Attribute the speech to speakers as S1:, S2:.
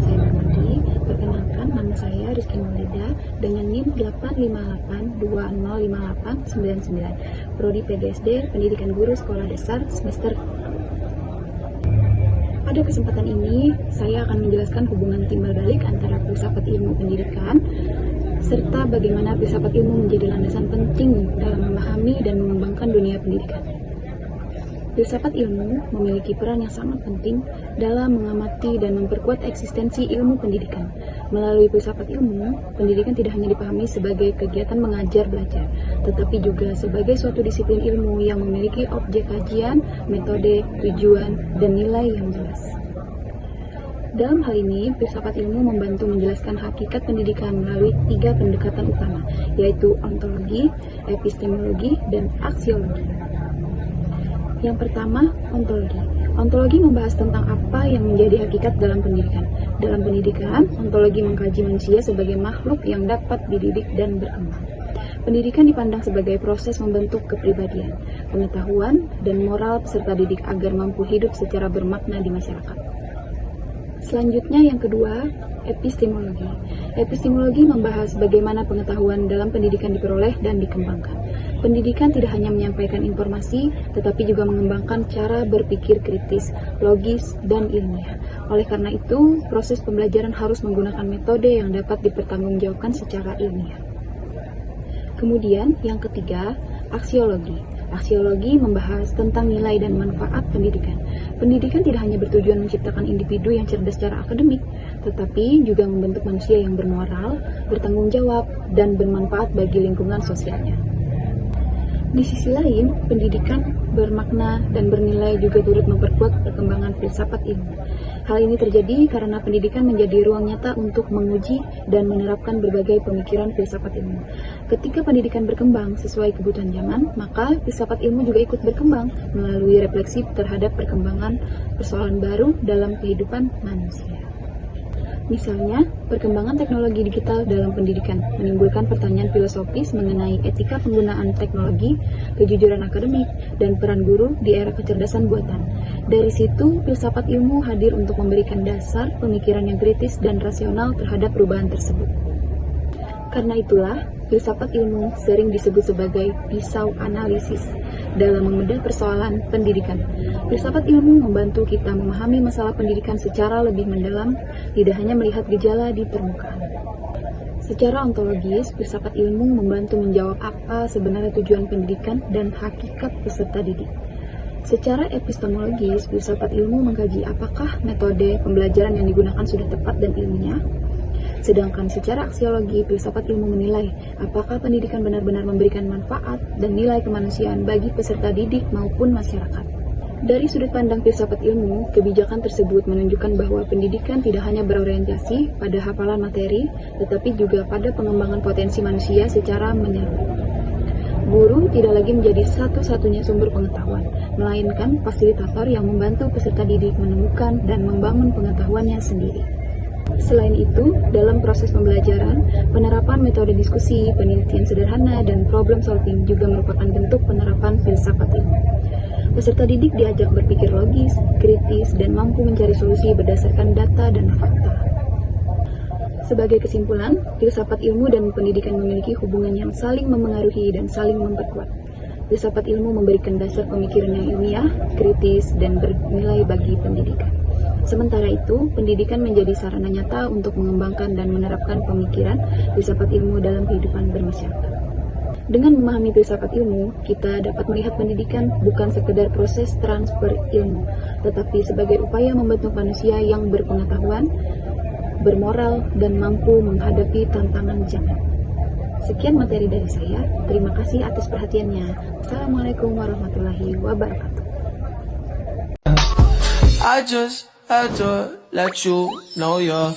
S1: saya berbagi. Perkenalkan, nama saya Rizky Maulida dengan NIM 858205899, Prodi PGSD, Pendidikan Guru Sekolah Dasar semester. Pada kesempatan ini, saya akan menjelaskan hubungan timbal balik antara filsafat ilmu pendidikan serta bagaimana filsafat ilmu menjadi landasan penting dalam memahami dan mengembangkan dunia pendidikan. Filsafat ilmu memiliki peran yang sangat penting dalam mengamati dan memperkuat eksistensi ilmu pendidikan. Melalui filsafat ilmu, pendidikan tidak hanya dipahami sebagai kegiatan mengajar belajar, tetapi juga sebagai suatu disiplin ilmu yang memiliki objek kajian, metode, tujuan, dan nilai yang jelas. Dalam hal ini, filsafat ilmu membantu menjelaskan hakikat pendidikan melalui 3 pendekatan utama, yaitu ontologi, epistemologi, dan aksiologi. Yang pertama, ontologi. Ontologi membahas tentang apa yang menjadi hakikat dalam pendidikan. Dalam pendidikan, ontologi mengkaji manusia sebagai makhluk yang dapat dididik dan berkembang. Pendidikan dipandang sebagai proses membentuk kepribadian, pengetahuan, dan moral peserta didik agar mampu hidup secara bermakna di masyarakat. Selanjutnya yang kedua, epistemologi. Epistemologi membahas bagaimana pengetahuan dalam pendidikan diperoleh dan dikembangkan. Pendidikan tidak hanya menyampaikan informasi, tetapi juga mengembangkan cara berpikir kritis, logis, dan ilmiah. Oleh karena itu, proses pembelajaran harus menggunakan metode yang dapat dipertanggungjawabkan secara ilmiah. Kemudian, yang ketiga, aksiologi. Aksiologi membahas tentang nilai dan manfaat pendidikan. Pendidikan tidak hanya bertujuan menciptakan individu yang cerdas secara akademik, tetapi juga membentuk manusia yang bermoral, bertanggung jawab, dan bermanfaat bagi lingkungan sosialnya. Di sisi lain, pendidikan bermakna dan bernilai juga turut memperkuat perkembangan filsafat ilmu. Hal ini terjadi karena pendidikan menjadi ruang nyata untuk menguji dan menerapkan berbagai pemikiran filsafat ilmu. Ketika pendidikan berkembang sesuai kebutuhan zaman, maka filsafat ilmu juga ikut berkembang melalui refleksi terhadap perkembangan persoalan baru dalam kehidupan manusia. Misalnya, perkembangan teknologi digital dalam pendidikan menimbulkan pertanyaan filosofis mengenai etika penggunaan teknologi, kejujuran akademik, dan peran guru di era kecerdasan buatan. Dari situ, filsafat ilmu hadir untuk memberikan dasar pemikiran yang kritis dan rasional terhadap perubahan tersebut. Karena itulah, filsafat ilmu sering disebut sebagai pisau analisis dalam membedah persoalan pendidikan. Filsafat ilmu membantu kita memahami masalah pendidikan secara lebih mendalam, tidak hanya melihat gejala di permukaan. Secara ontologis, filsafat ilmu membantu menjawab apa sebenarnya tujuan pendidikan dan hakikat peserta didik. Secara epistemologis, filsafat ilmu mengkaji apakah metode pembelajaran yang digunakan sudah tepat dan ilmiah. Sedangkan secara aksiologi, filsafat ilmu menilai apakah pendidikan benar-benar memberikan manfaat dan nilai kemanusiaan bagi peserta didik maupun masyarakat. Dari sudut pandang filsafat ilmu, kebijakan tersebut menunjukkan bahwa pendidikan tidak hanya berorientasi pada hafalan materi, tetapi juga pada pengembangan potensi manusia secara menyeluruh. Guru tidak lagi menjadi satu-satunya sumber pengetahuan, melainkan fasilitator yang membantu peserta didik menemukan dan membangun pengetahuannya sendiri. Selain itu, dalam proses pembelajaran, penerapan metode diskusi, penelitian sederhana, dan problem solving juga merupakan bentuk penerapan filsafat ilmu. Peserta didik diajak berpikir logis, kritis, dan mampu mencari solusi berdasarkan data dan fakta. Sebagai kesimpulan, filsafat ilmu dan pendidikan memiliki hubungan yang saling memengaruhi dan saling memperkuat. Filsafat ilmu memberikan dasar pemikiran yang ilmiah, kritis, dan bernilai bagi pendidikan. Sementara itu, pendidikan menjadi sarana nyata untuk mengembangkan dan menerapkan pemikiran filsafat ilmu dalam kehidupan bermasyarakat. Dengan memahami filsafat ilmu, kita dapat melihat pendidikan bukan sekedar proses transfer ilmu, tetapi sebagai upaya membentuk manusia yang berpengetahuan, bermoral, dan mampu menghadapi tantangan zaman. Sekian materi dari saya. Terima kasih atas perhatiannya. Assalamualaikum warahmatullahi wabarakatuh.
S2: I just had to let you know you're